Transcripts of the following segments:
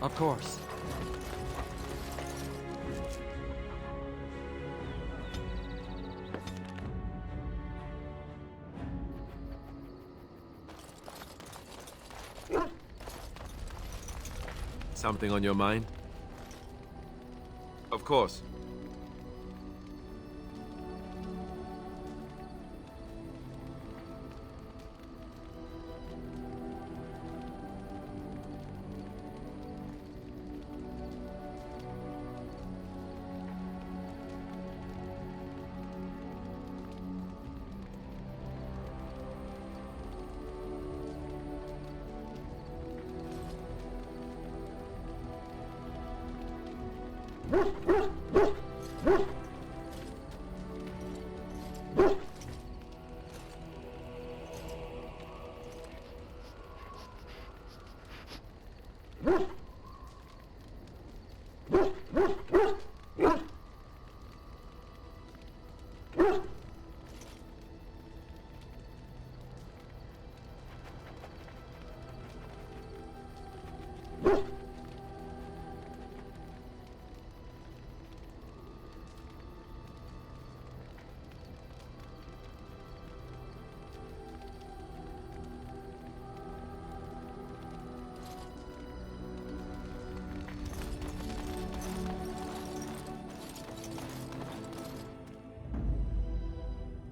Of course. Something on your mind? Of course.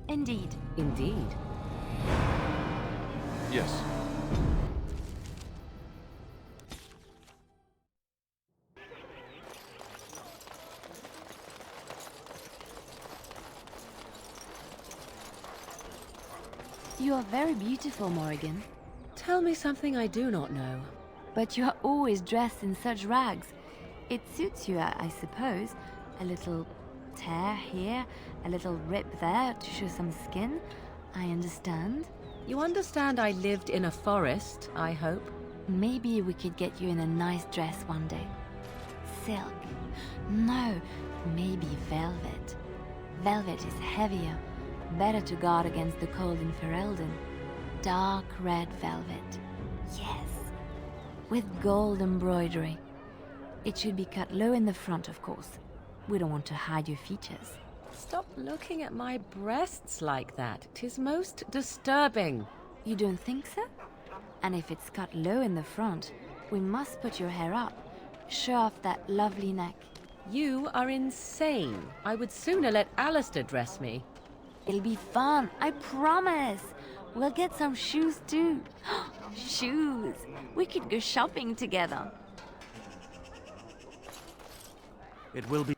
Indeed. Indeed. Yes. You are very beautiful, Morrigan. Tell me something I do not know. But you are always dressed in such rags. It suits you, I suppose. A little tear here, a little rip there to show some skin. I understand. You understand I lived in a forest, I hope? Maybe we could get you in a nice dress one day. Silk. No, maybe velvet. Velvet is heavier, better to guard against the cold in Ferelden. Dark red velvet. Yes. With gold embroidery. It should be cut low in the front, of course. We don't want to hide your features. Stop looking at my breasts like that. 'Tis most disturbing. You don't think so? And if it's cut low in the front, we must put your hair up. Show off that lovely neck. You are insane. I would sooner let Alistair dress me. It'll be fun, I promise. We'll get some shoes too. Shoes! We could go shopping together. It will be.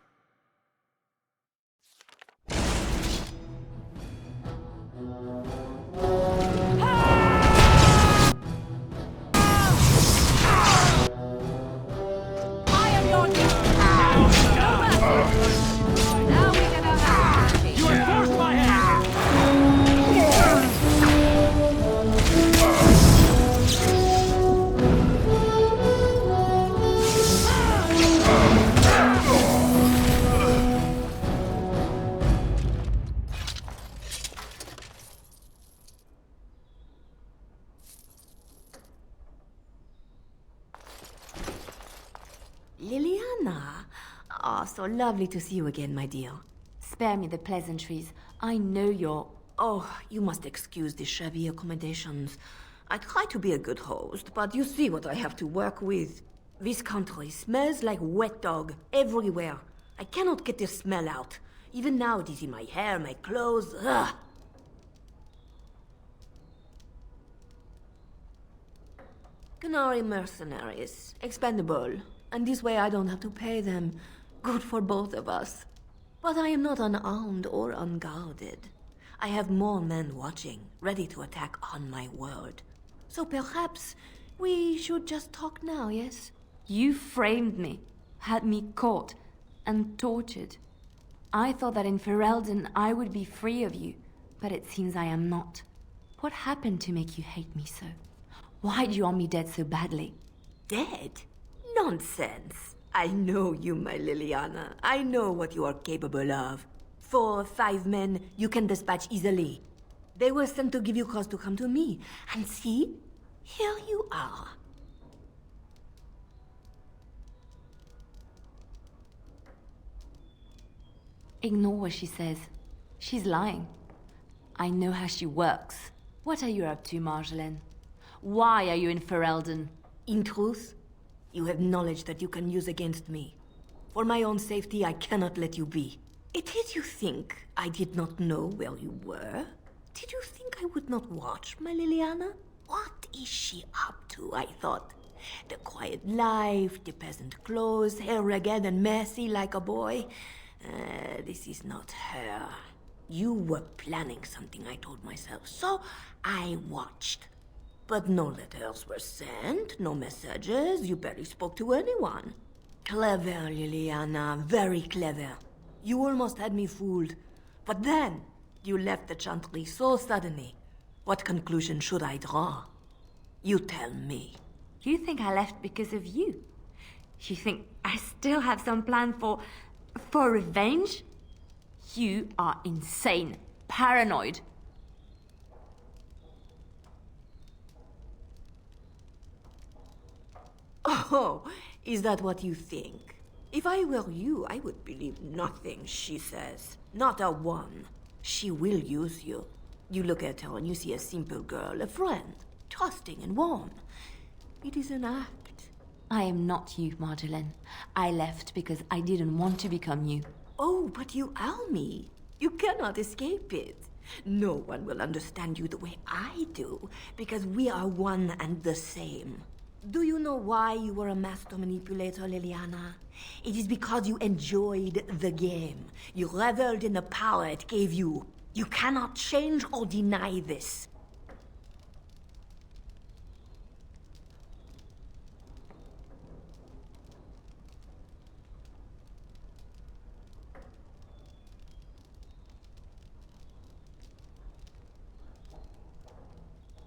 Liliana! Ah, so lovely to see you again, my dear. Spare me the pleasantries. I know you're... Oh, you must excuse the shabby accommodations. I try to be a good host, but you see what I have to work with. This country smells like wet dog everywhere. I cannot get the smell out. Even now it is in my hair, my clothes. Ugh. Canary mercenaries, expendable. And this way I don't have to pay them. Good for both of us. But I am not unarmed or unguarded. I have more men watching, ready to attack on my word. So perhaps we should just talk now, yes? You framed me, had me caught, and tortured. I thought that in Ferelden I would be free of you, but it seems I am not. What happened to make you hate me so? Why do you want me dead so badly? Dead? Nonsense. I know you, my Liliana. I know what you are capable of. 4 or 5 men you can dispatch easily. They were sent to give you cause to come to me. And see, here you are. Ignore what she says. She's lying. I know how she works. What are you up to, Marjolaine? Why are you in Ferelden? In truth, you have knowledge that you can use against me. For my own safety, I cannot let you be. It is you think I did not know where you were? Did you think I would not watch my Liliana? What is she up to, I thought? The quiet life, the peasant clothes, hair ragged and messy like a boy. This is not her. You were planning something, I told myself, so I watched. But no letters were sent, no messages, you barely spoke to anyone. Clever, Liliana, very clever. You almost had me fooled. But then, you left the Chantry so suddenly. What conclusion should I draw? You tell me. You think I left because of you? You think I still have some plan for revenge? You are insane, paranoid. Oh, is that what you think? If I were you, I would believe nothing she says. Not a one. She will use you. You look at her and you see a simple girl, a friend, trusting and warm. It is an act. I am not you, Marjolaine. I left because I didn't want to become you. Oh, but you are me. You cannot escape it. No one will understand you the way I do, because we are one and the same. Do you know why you were a master manipulator, Liliana? It is because you enjoyed the game. You reveled in the power it gave you. You cannot change or deny this.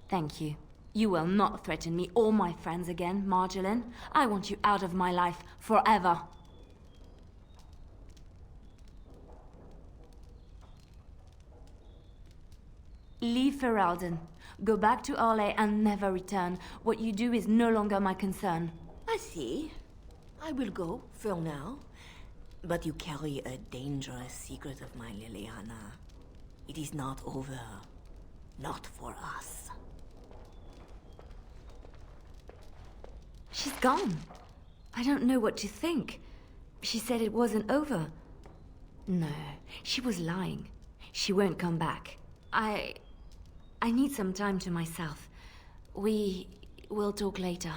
Thank you. You will not threaten me or my friends again, Marjolaine. I want you out of my life forever. Leave Ferelden. Go back to Orlais and never return. What you do is no longer my concern. I see. I will go, for now. But you carry a dangerous secret of mine, Liliana. It is not over. Not for us. She's gone. I don't know what to think. She said it wasn't over. No, she was lying. She won't come back. I need some time to myself. We will talk later.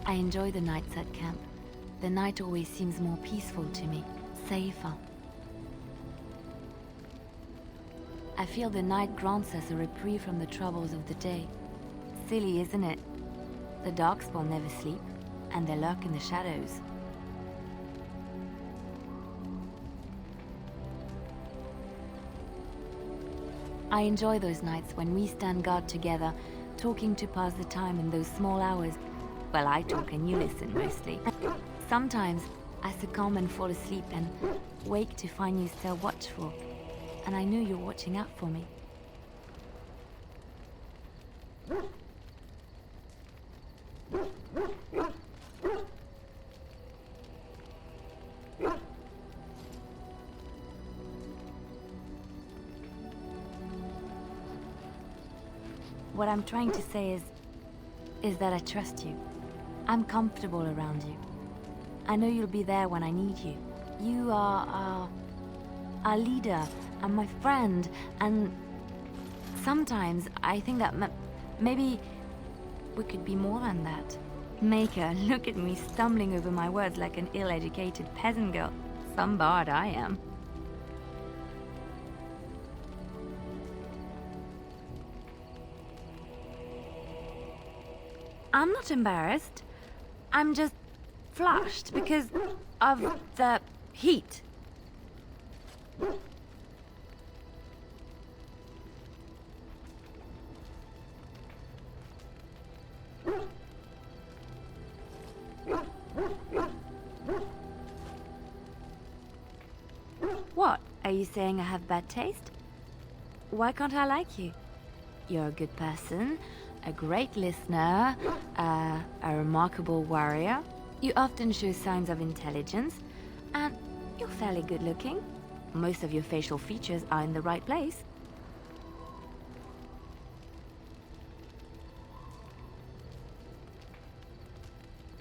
I enjoy the nights at camp. The night always seems more peaceful to me, safer. I feel the night grants us a reprieve from the troubles of the day. Silly, isn't it? The darkspawn never sleep, and they lurk in the shadows. I enjoy those nights when we stand guard together, talking to pass the time in those small hours. Well, I talk and you listen mostly. Sometimes I succumb and fall asleep and wake to find you still watchful. And I know you're watching out for me. What I'm trying to say is that I trust you. I'm comfortable around you. I know you'll be there when I need you. You are our leader and my friend, and sometimes I think that maybe we could be more than that. Maker, look at me stumbling over my words like an ill-educated peasant girl. Some bard I am. I'm not embarrassed. I'm just flushed because of the heat. What? Are you saying I have bad taste? Why can't I like you? You're a good person, a great listener, a remarkable warrior. You often show signs of intelligence, and you're fairly good looking. Most of your facial features are in the right place.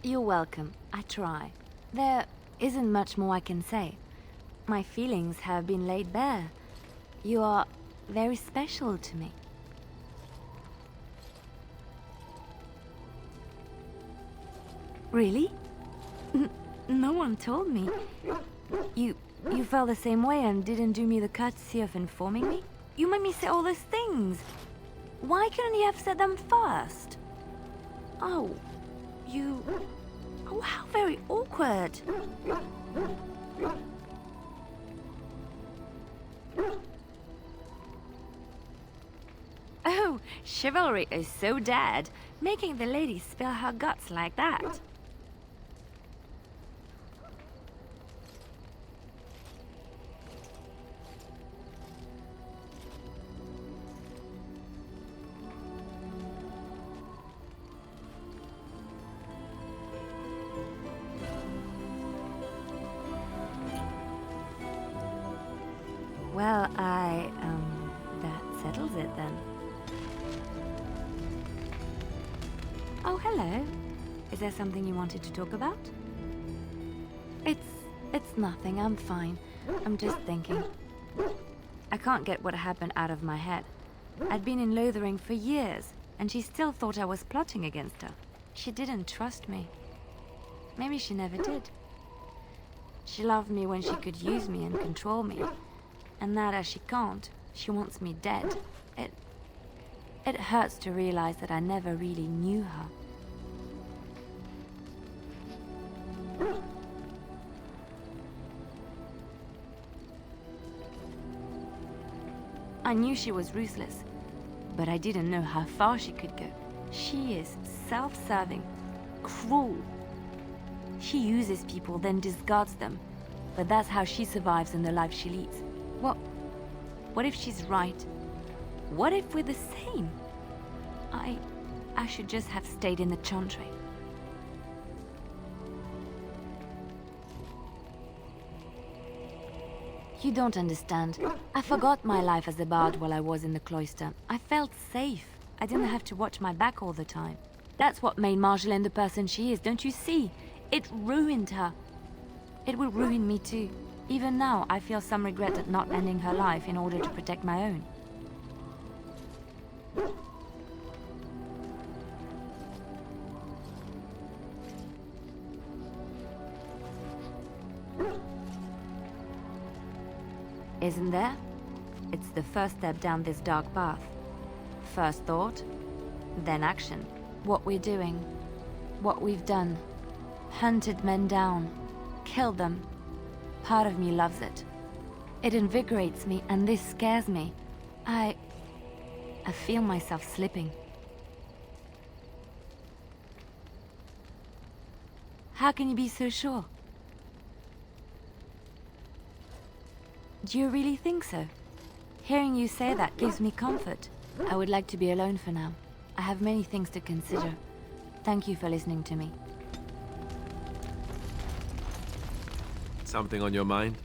You're welcome. I try. There isn't much more I can say. My feelings have been laid bare. You are very special to me. Really? No one told me. You felt the same way and didn't do me the courtesy of informing me? You made me say all those things. Why couldn't you have said them first? Oh, you... Oh, how very awkward. Oh, chivalry is so dead, making the lady spill her guts like that. Well, that settles it then. Oh, hello. Is there something you wanted to talk about? It's nothing, I'm fine. I'm just thinking. I can't get what happened out of my head. I'd been in Lothering for years, and she still thought I was plotting against her. She didn't trust me. Maybe she never did. She loved me when she could use me and control me. And now that she can't, she wants me dead. It hurts to realize that I never really knew her. I knew she was ruthless, but I didn't know how far she could go. She is self-serving, cruel. She uses people, then discards them. But that's how she survives in the life she leads. What if she's right? What if we're the same? I should just have stayed in the Chantry. You don't understand. I forgot my life as a bard while I was in the cloister. I felt safe. I didn't have to watch my back all the time. That's what made Marjolaine the person she is, don't you see? It ruined her. It will ruin me too. Even now, I feel some regret at not ending her life in order to protect my own. Isn't there? It's the first step down this dark path. First thought, then action. What we're doing, what we've done. Hunted men down, killed them. Part of me loves it. It invigorates me, and this scares me. I feel myself slipping. How can you be so sure? Do you really think so? Hearing you say that gives me comfort. I would like to be alone for now. I have many things to consider. Thank you for listening to me. Something on your mind?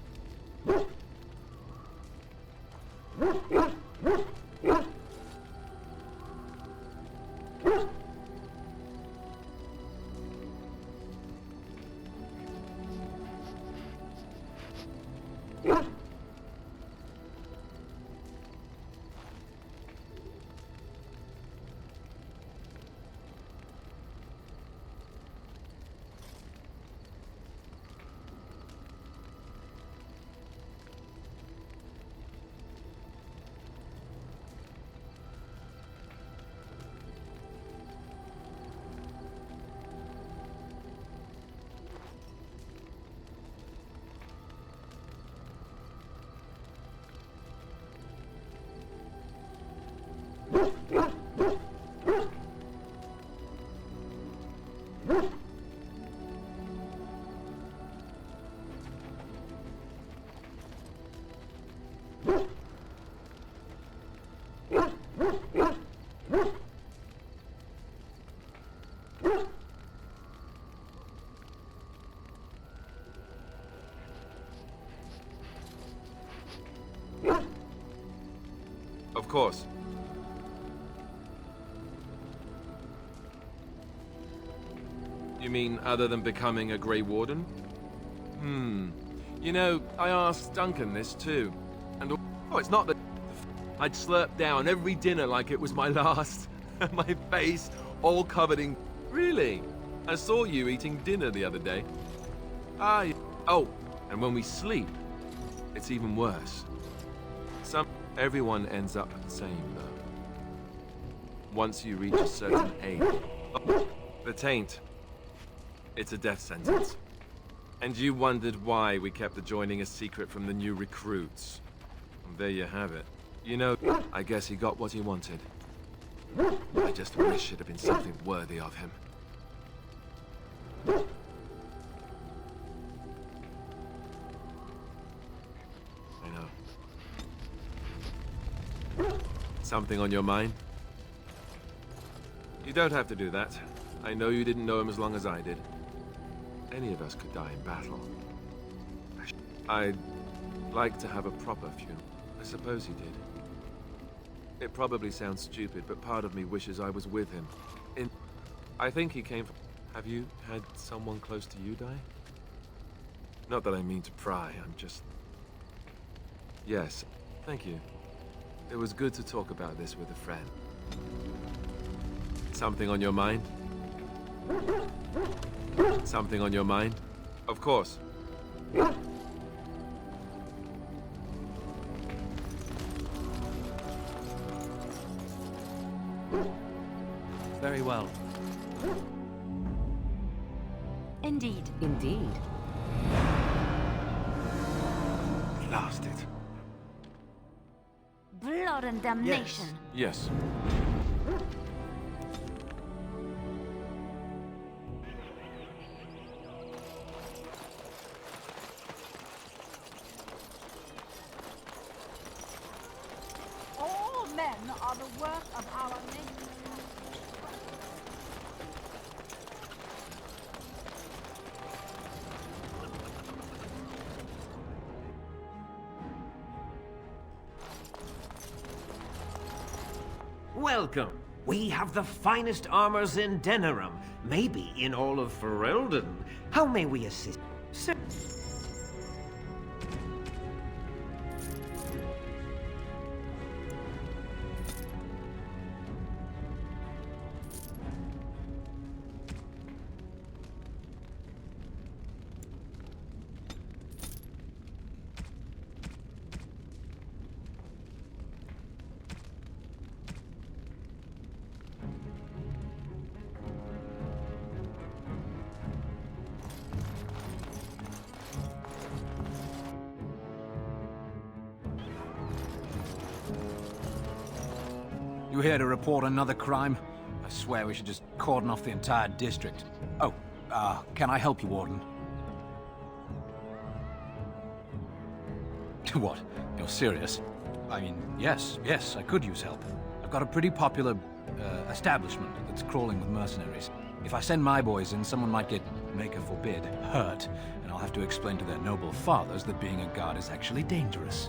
course. You mean other than becoming a Grey Warden? You know, I asked Duncan this too. And oh, it's not that I'd slurp down every dinner like it was my last. My face all covered in... Really? I saw you eating dinner the other day. Oh, and when we sleep, it's even worse. Everyone ends up the same, though. Once you reach a certain age. The taint. It's a death sentence. And you wondered why we kept the joining a secret from the new recruits. And there you have it. You know, I guess he got what he wanted. I just wish it had been something worthy of him. I know. Something on your mind? You don't have to do that. I know you didn't know him as long as I did. Any of us could die in battle. I'd like to have a proper funeral. I suppose he did. It probably sounds stupid, but part of me wishes I was with him. I think he came from... Have you had someone close to you die? Not that I mean to pry, I'm just... Yes, thank you. It was good to talk about this with a friend. Something on your mind? Something on your mind? Of course. Very well. Indeed. Indeed. Blasted. Blood and damnation. Yes. All men are the work of our nation. Welcome. We have the finest armors in Denerim, maybe in all of Ferelden. How may we assist? Sir. You here to report another crime? I swear we should just cordon off the entire district. Oh, can I help you, Warden? What? You're serious? I mean, yes, I could use help. I've got a pretty popular, establishment that's crawling with mercenaries. If I send my boys in, someone might get, maker forbid, hurt, and I'll have to explain to their noble fathers that being a guard is actually dangerous.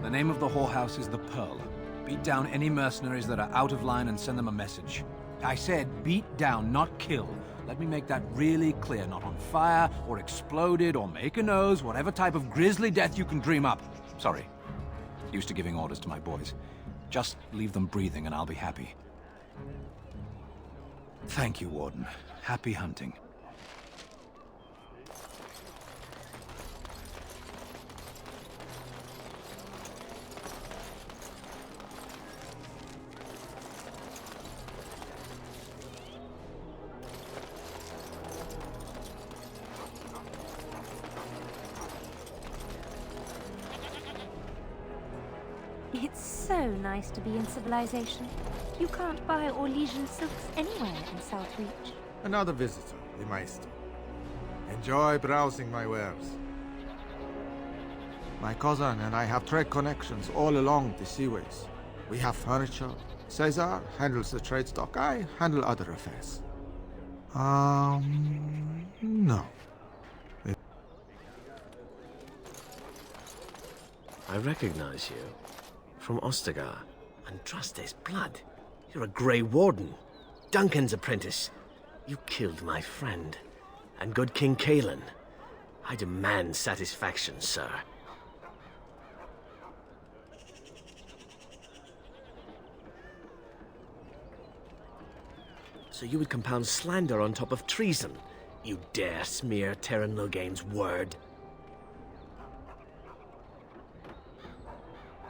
The name of the whorehouse is the Pearl. Beat down any mercenaries that are out of line and send them a message. I said beat down, not kill. Let me make that really clear. Not on fire, or exploded, or make a nose, whatever type of grisly death you can dream up. Sorry. Used to giving orders to my boys. Just leave them breathing and I'll be happy. Thank you, Warden. Happy hunting. It's so nice to be in civilization. You can't buy Orlesian silks anywhere in Southreach. Another visitor, the Maester. Enjoy browsing my wares. My cousin and I have trade connections all along the seaways. We have furniture. Caesar handles the trade stock. I handle other affairs. No. I recognize you. From Ostagar. Andraste's blood. You're a Grey Warden. Duncan's apprentice. You killed my friend. And good King Kalen. I demand satisfaction, sir. So you would compound slander on top of treason? You dare smear Terran Loghain's word?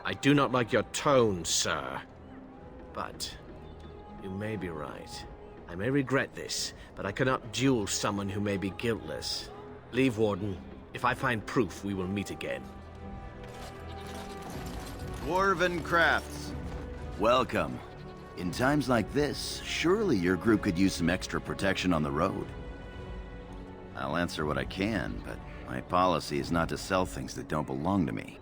I do not like your tone, sir. But you may be right. I may regret this, but I cannot duel someone who may be guiltless. Leave, Warden. If I find proof, we will meet again. Dwarven Crafts. Welcome. In times like this, surely your group could use some extra protection on the road. I'll answer what I can, but my policy is not to sell things that don't belong to me.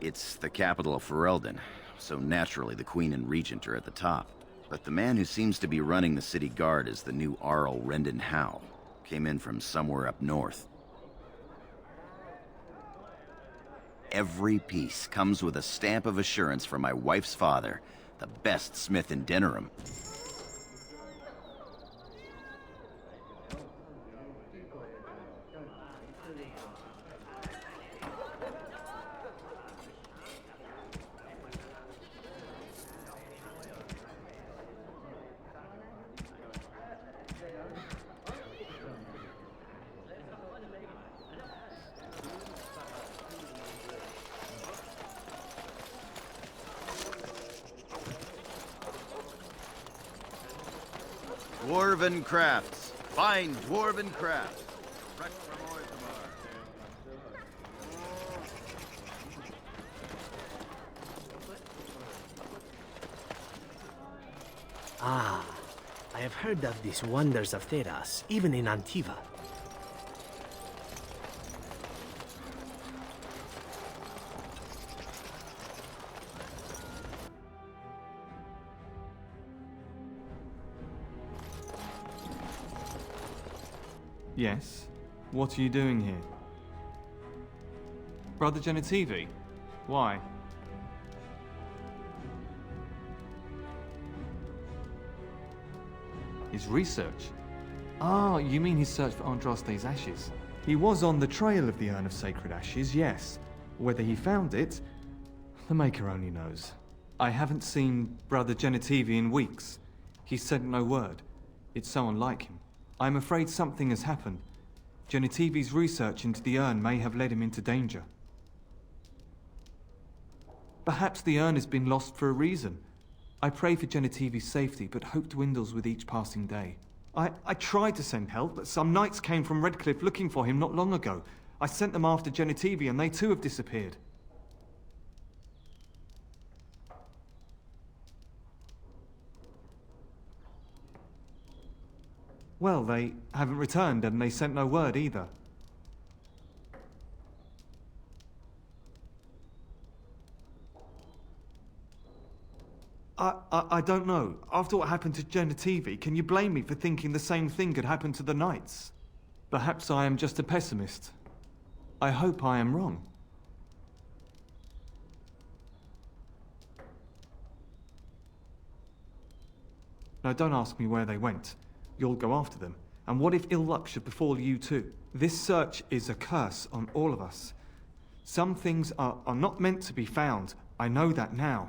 It's the capital of Ferelden, so naturally the Queen and Regent are at the top. But the man who seems to be running the city guard is the new Arl Rendon Howe. Came in from somewhere up north. Every piece comes with a stamp of assurance from my wife's father, the best smith in Denerim. Dwarven Crafts. Fine Dwarven Crafts. Fresh from Orthamar. Ah, I have heard of these wonders of Theras, even in Antiva. Yes? What are you doing here? Brother Genitivi? Why? His research? Ah, you mean his search for Andraste's ashes? He was on the trail of the Urn of Sacred Ashes, yes. Whether he found it, the Maker only knows. I haven't seen Brother Genitivi in weeks. He sent no word. It's so unlike him. I'm afraid something has happened. Genitivi's research into the urn may have led him into danger. Perhaps the urn has been lost for a reason. I pray for Genitivi's safety, but hope dwindles with each passing day. I tried to send help, but some knights came from Redcliffe looking for him not long ago. I sent them after Genitivi, and they too have disappeared. Well, they haven't returned, and they sent no word either. I don't know. After what happened to Genitivi, can you blame me for thinking the same thing could happen to the knights? Perhaps I am just a pessimist. I hope I am wrong. Now, don't ask me where they went. You'll go after them. And what if ill luck should befall you too? This search is a curse on all of us. Some things are not meant to be found. I know that now.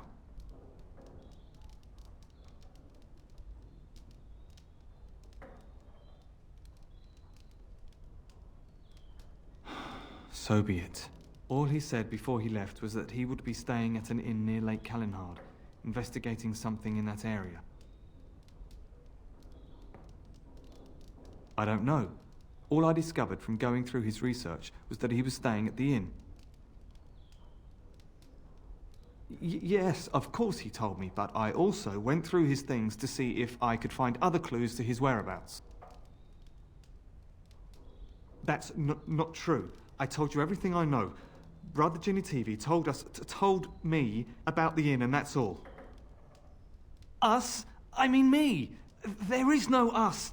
So be it. All he said before he left was that he would be staying at an inn near Lake Calenhard, investigating something in that area. I don't know. All I discovered from going through his research was that he was staying at the inn. Yes, of course he told me, but I also went through his things to see if I could find other clues to his whereabouts. That's not true. I told you everything I know. Brother Genitivi told me about the inn, and that's all. Us? I mean me! There is no us!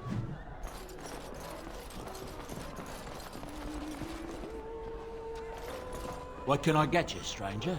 What can I get you, stranger?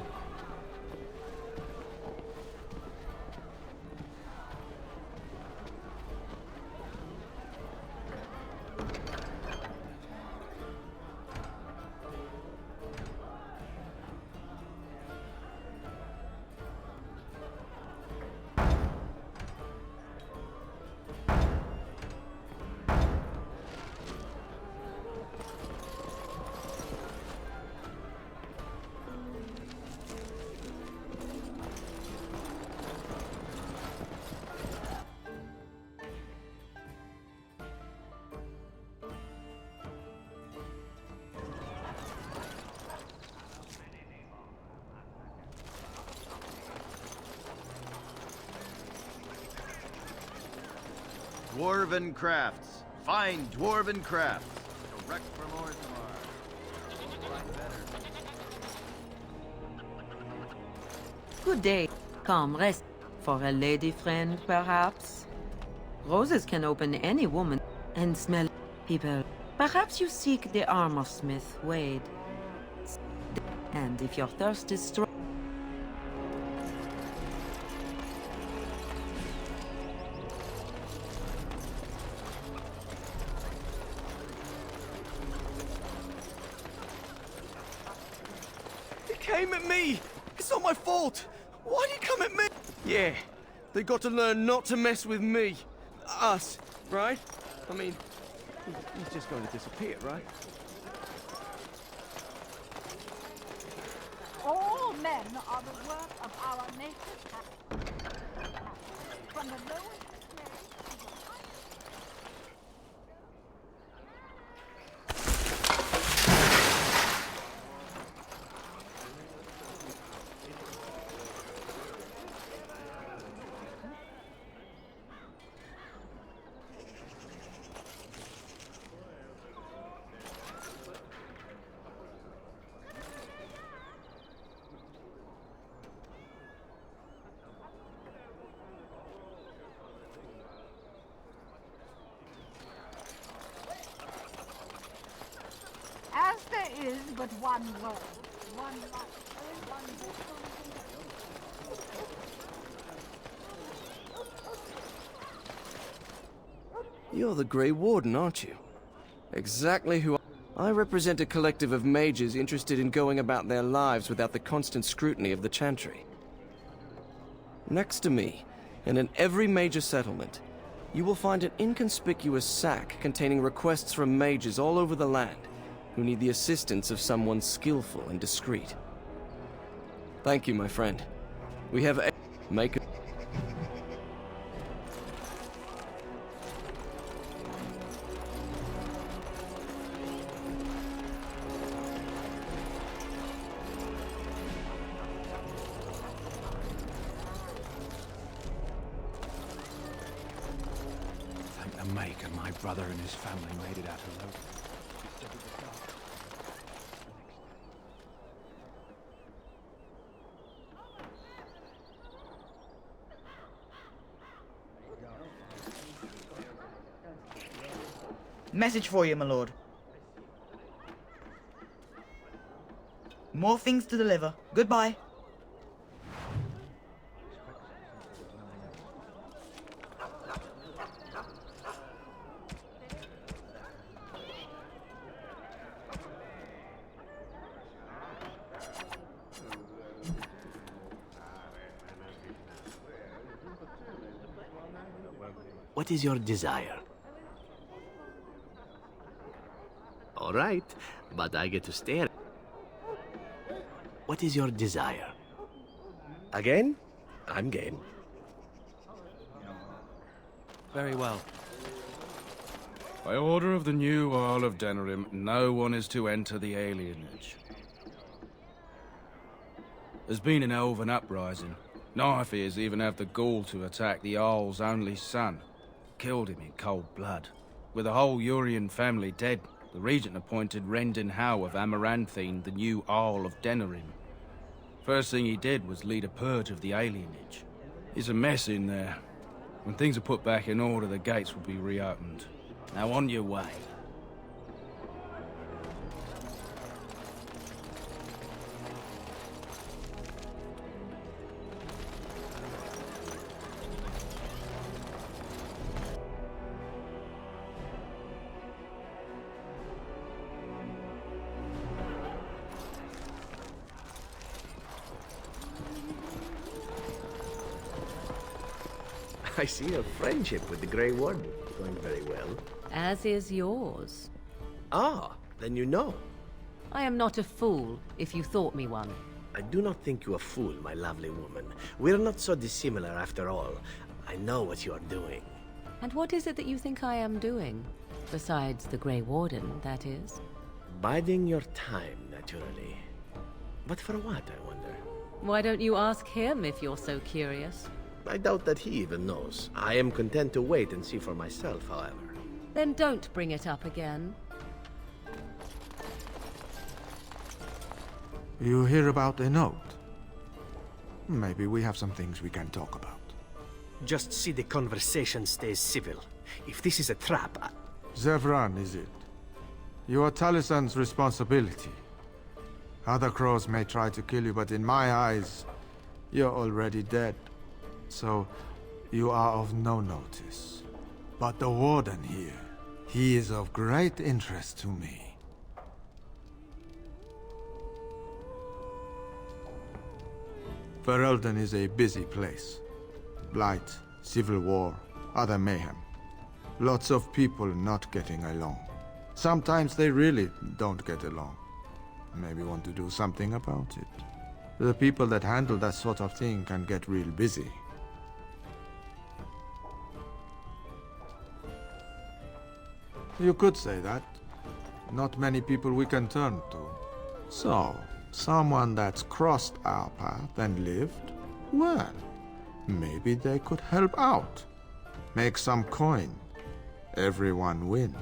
Dwarven crafts. Fine dwarven crafts. Direct from Orzammar. Good day. Come, rest. For a lady friend, perhaps? Roses can open any woman and smell people. Perhaps you seek the armor smith, Wade. And if your thirst is strong... He came at me! It's not my fault! Why'd he come at me? Yeah, they got to learn not to mess with me. Us, right? I mean, he's just going to disappear, right? All men are the work of our native cat. From the lowest slave to the highest. As there is but one world, one life, one You're the Grey Warden, aren't you? Exactly who I represent a collective of mages interested in going about their lives without the constant scrutiny of the Chantry. Next to me, and in every major settlement, you will find an inconspicuous sack containing requests from mages all over the land who need the assistance of someone skillful and discreet. Thank you, my friend. We have a... make a... Thank the Maker my brother and his family made it out alive. Message for you, my lord. More things to deliver. Goodbye. What is your desire? All right, but I get to stare. What is your desire? Again? I'm game. Very well. By order of the new Earl of Denerim, no one is to enter the alienage. There's been an elven uprising. Knife ears even have the gall to attack the Earl's only son. Killed him in cold blood. With the whole Urian family dead, the regent appointed Rendon Howe of Amaranthine the new Earl of Denerim. First thing he did was lead a purge of the alienage. It's a mess in there. When things are put back in order, the gates will be reopened. Now on your way. I see your friendship with the Grey Warden is going very well. As is yours. Ah, then you know. I am not a fool, if you thought me one. I do not think you a fool, my lovely woman. We're not so dissimilar after all. I know what you are doing. And what is it that you think I am doing? Besides the Grey Warden, that is. Biding your time, naturally. But for what, I wonder? Why don't you ask him if you're so curious? I doubt that he even knows. I am content to wait and see for myself, however. Then don't bring it up again. You hear about a note? Maybe we have some things we can talk about. Just see the conversation stays civil. If this is a trap, Zevran, is it? You are Talisan's responsibility. Other crows may try to kill you, but in my eyes, you're already dead. So, you are of no notice. But the Warden here, he is of great interest to me. Ferelden is a busy place. Blight, civil war, other mayhem. Lots of people not getting along. Sometimes they really don't get along. Maybe want to do something about it. The people that handle that sort of thing can get real busy. You could say that. Not many people we can turn to. So, someone that's crossed our path and lived? Well, maybe they could help out. Make some coin. Everyone wins.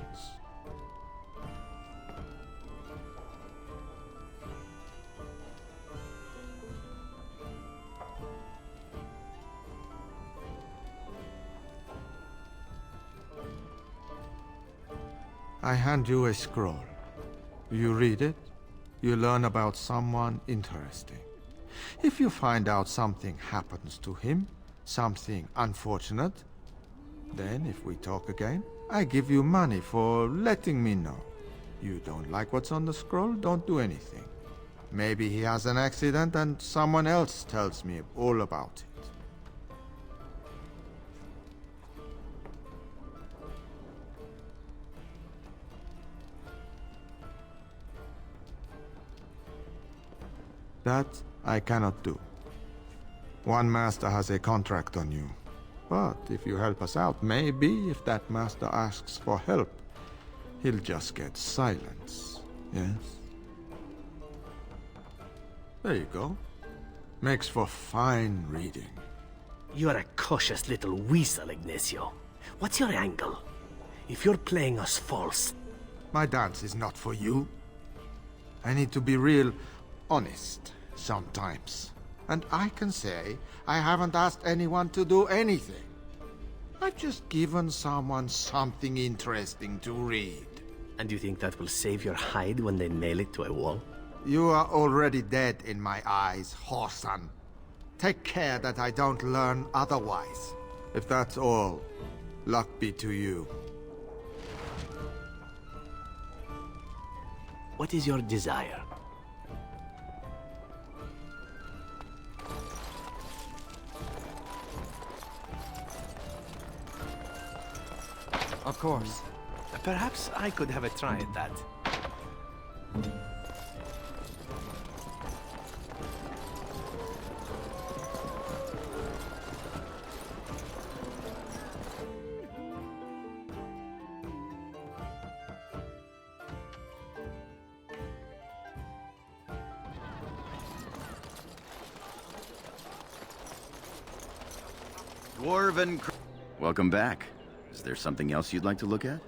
I hand you a scroll. You read it, you learn about someone interesting. If you find out something happens to him, something unfortunate, then if we talk again, I give you money for letting me know. You don't like what's on the scroll, don't do anything. Maybe he has an accident and someone else tells me all about it. That I cannot do. One master has a contract on you. But if you help us out, maybe if that master asks for help, he'll just get silence. Yes? There you go. Makes for fine reading. You are a cautious little weasel, Ignacio. What's your angle? If you're playing us false... My dance is not for you. I need to be real honest sometimes. And I can say I haven't asked anyone to do anything. I've just given someone something interesting to read. And you think that will save your hide when they nail it to a wall? You are already dead in my eyes, Horsan. Take care that I don't learn otherwise. If that's all, luck be to you. What is your desire? Of course. Perhaps I could have a try at that. Dwarven... Welcome back. Is there something else you'd like to look at?